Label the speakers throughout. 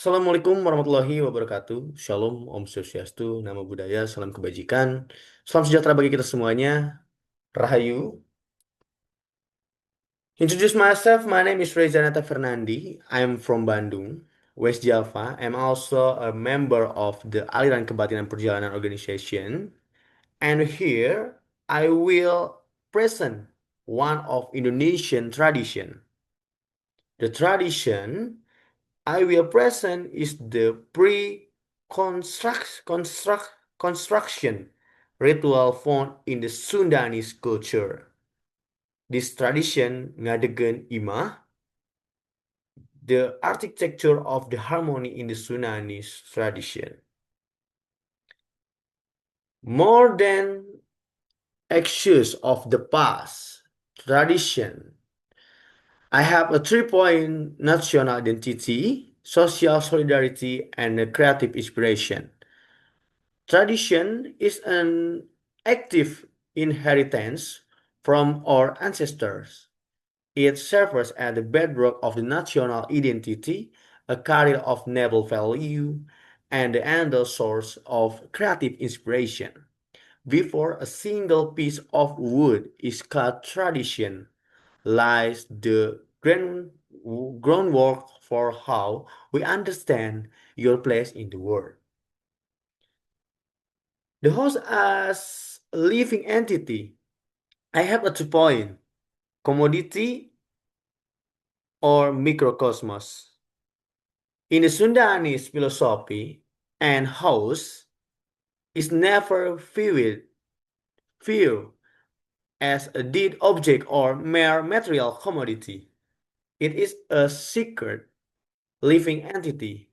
Speaker 1: Assalamualaikum warahmatullahi wabarakatuh. Shalom, Om Swastiastu, Namo Budaya, Salam Kebajikan. Salam sejahtera bagi kita semuanya. Rahayu. Introduce myself. My name is Reza Fernandi. I'm from Bandung, West Java. I'm also a member of the Aliran Kebatinan Perjalanan Organization. And here I will present one of Indonesian tradition. The tradition I will present is the construction ritual found in the Sundanese culture. This tradition Ngadeugkeun Imah, the architecture of the harmony in the Sundanese tradition. More than excuse of the past tradition, I have a 3-point national identity, social solidarity, and a creative inspiration. Tradition is an active inheritance from our ancestors. It serves as the bedrock of the national identity, a carrier of noble value, and the endless source of creative inspiration. Before a single piece of wood is cut, tradition lies the groundwork for how we understand your place in the world. The host as a living entity. I have a 2-point. Commodity or microcosmos. In the Sundanese philosophy, an house is never viewed as a dead object or mere material commodity. It is a secret living entity.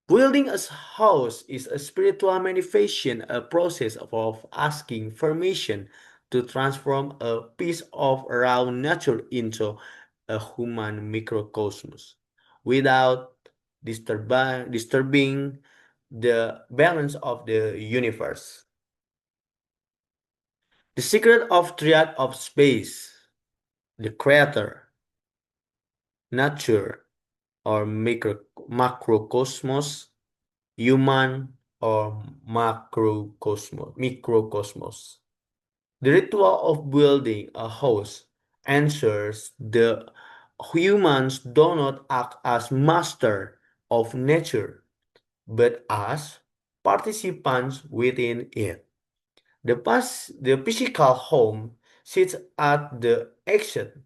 Speaker 1: Building a house is a spiritual manifestation, a process of asking permission to transform a piece of raw nature into a human microcosmos without disturbing the balance of the universe. The secret of triad of space, the creator, nature, or macrocosmos, human, or microcosmos. The ritual of building a house ensures the humans do not act as master of nature, but as participants within it. The physical home sits at the exit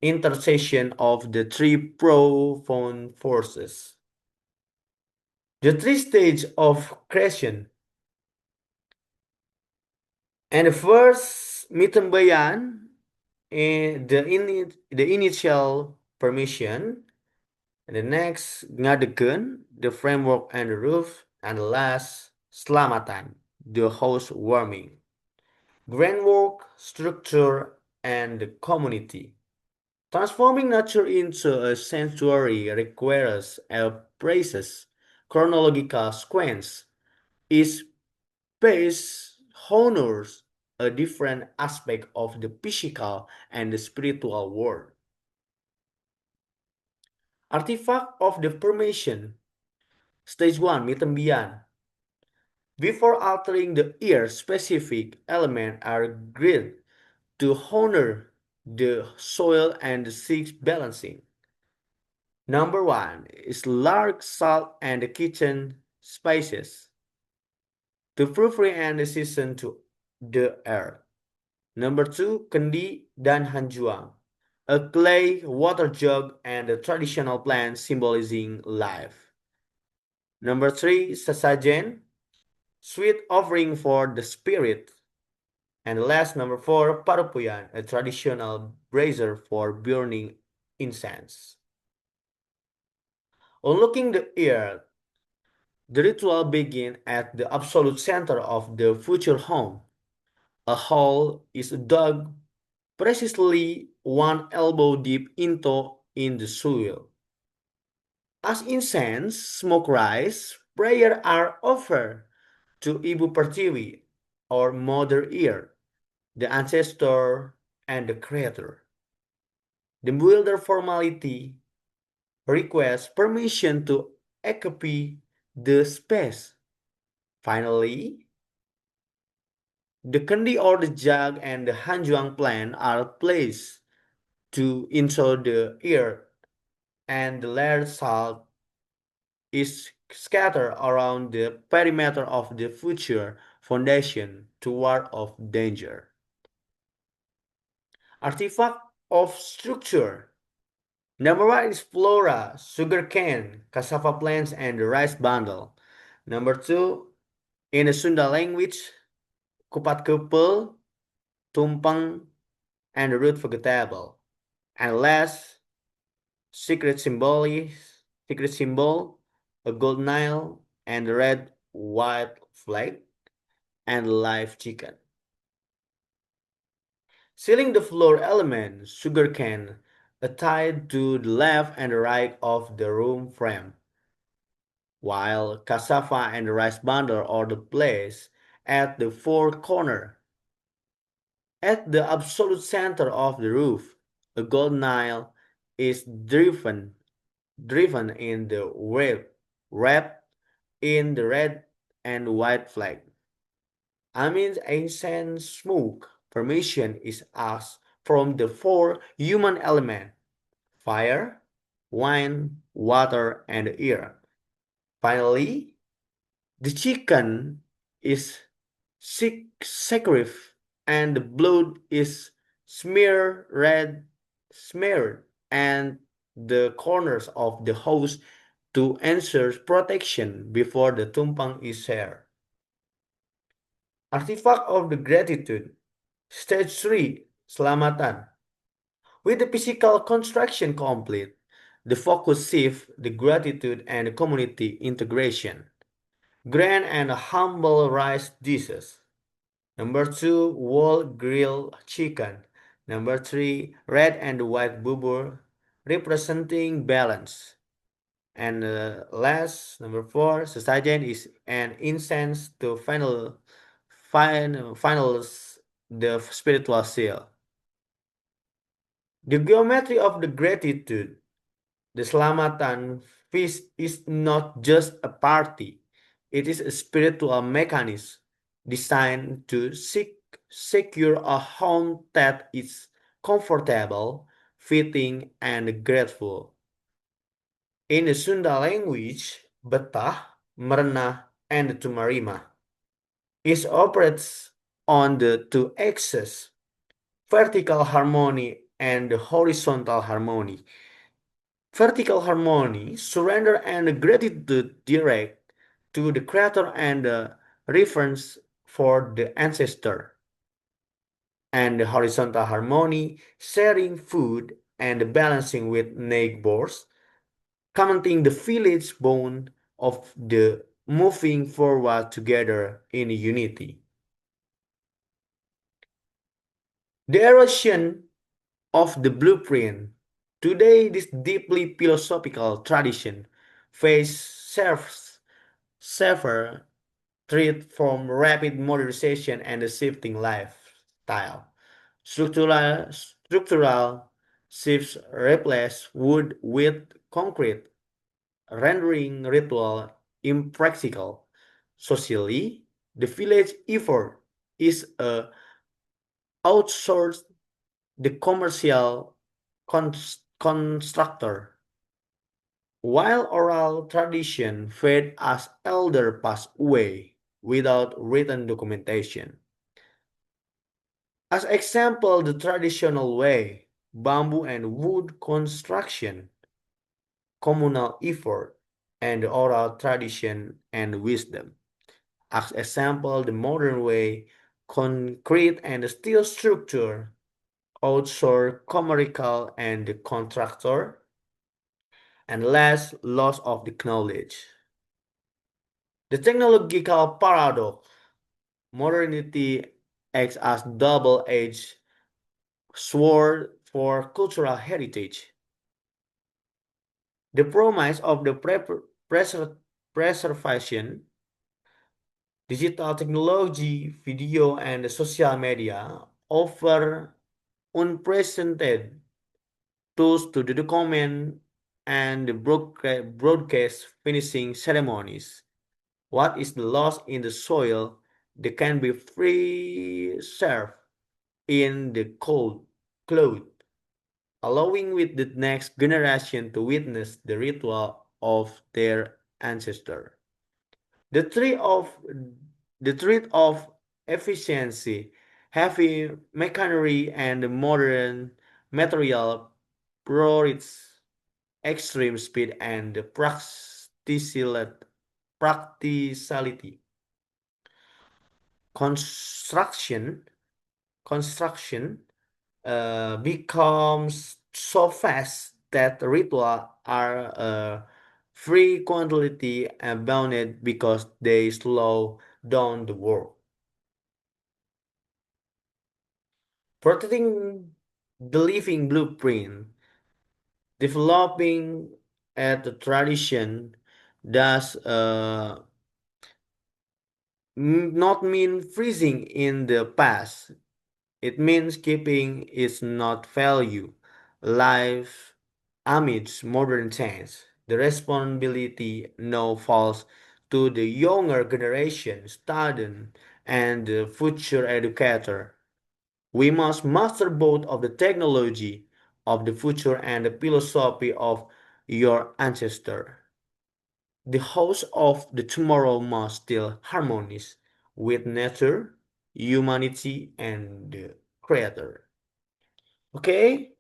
Speaker 1: intersection of the three profound forces. The three stages of creation. And the first membangun, the initial permission, and the next ngadeugkeun, the framework and the roof, and the last selamatan, the housewarming. Groundwork, structure, and the community. Transforming nature into a sanctuary requires a precise chronological sequence. Each phase honors a different aspect of the physical and the spiritual world. Artifact of the formation. Stage 1, membangun. Before altering the ear-specific elements are grid to honor the soil and the seed balancing. Number 1 is large salt and the kitchen spices to proofread and season to the earth. Number 2, kendi dan hanjuang, a clay water jug and a traditional plant symbolizing life. Number 3, sesajen, sweet offering for the spirit. And last, number 4, parupuyan, a traditional brazier for burning incense. On looking the earth, the ritual begins at the absolute center of the future home. A hole is dug precisely 1 elbow deep into in the soil. As incense smoke rise, prayers are offered to Ibu Pertiwi or Mother Earth, the ancestor and the creator. The builder formality request permission to occupy the space. Finally, the kendi or the jug and the hanjuang plant are placed to into the earth, and the layered salt is scattered around the perimeter of the future foundation to ward off danger. Artifact of structure. Number one is flora, sugarcane, cassava plants, and the rice bundle. Number two, in the Sunda language, kupat kepel, tumpeng, and the root vegetable. And last, secret symbol, a gold Nile, and the red white flag, and live chicken. Sealing the floor element, sugarcane, tied to the left and right of the room frame, while cassava and the rice bundle are the place at the four corner. At the absolute center of the roof, a gold Nile is driven in the wave, wrapped in the red and white flag. Amidst ancient smoke, permission is asked from the four human elements: fire, wine, water, and air. Finally, the chicken is sacrificed and the blood is smeared and the corners of the house to ensure protection before the tumpang is shared. Artifact of the gratitude. Stage 3, Selamatan. With the physical construction complete, the focus shifts the gratitude and community integration. Grand and humble rice dishes. Number 2, wall grilled chicken. Number 3, red and white bubur, representing balance. And last, number 4, sesajen is an incense to finals the spiritual seal. The geometry of the gratitude, the Selamatan feast is not just a party. It is a spiritual mechanism designed to secure a home that is comfortable, fitting, and grateful. In the Sunda language, betah, merenah, and tumarima is operates on the two axes, vertical harmony and horizontal harmony. Vertical harmony, surrender and gratitude direct to the creator and reverence for the ancestor. And the horizontal harmony, sharing food and balancing with neighbors, commenting the village bond of the moving forward together in unity. The erosion of the blueprint. Today, this deeply philosophical tradition faces severe threat from rapid modernization and the shifting lifestyle. Structural shifts replace wood with concrete, rendering ritual impractical. Socially, the village effort is outsourced the commercial constructor, while oral tradition fade as elder pass away without written documentation. As example, the traditional way, bamboo and wood construction, communal effort, and the oral tradition and wisdom. As example, the modern way, concrete and steel structure, outsource commercial and the contractor, and less loss of the knowledge. The technological paradox. Modernity acts as double-edged sword for cultural heritage. The promise of the preservation, digital technology, video, and social media offer unprecedented tools to document and the broadcast finishing ceremonies. What is the loss in the soil that can be preserved in the cold cloth, allowing with the next generation to witness the ritual of their ancestor. The threat of the threat of efficiency, heavy machinery, and modern material priorities, extreme speed, and practicality. Construction construction becomes so fast that rituals are frequently abandoned because they slow down the work. Protecting the living blueprint, developing at the tradition does not mean freezing in the past. It means keeping its not value alive amidst modern change. The responsibility now falls to the younger generation, student, and the future educator. We must master both of the technology of the future and the philosophy of your ancestor. The house of the tomorrow must still harmonize with nature, humanity, and the creator. Okay,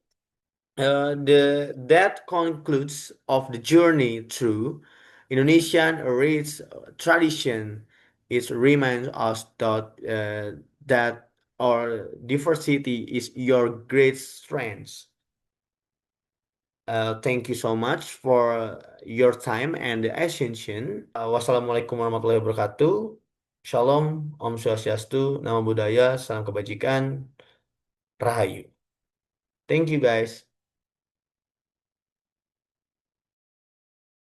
Speaker 1: that concludes of the journey through Indonesian rich tradition. It reminds us that our diversity is your great strength. Thank you so much for your time and the attention. Wassalamualaikum warahmatullahi wabarakatuh. Shalom, Om Swastiastu, Nama Budaya, Salam Kebajikan, Rahayu. Thank you guys.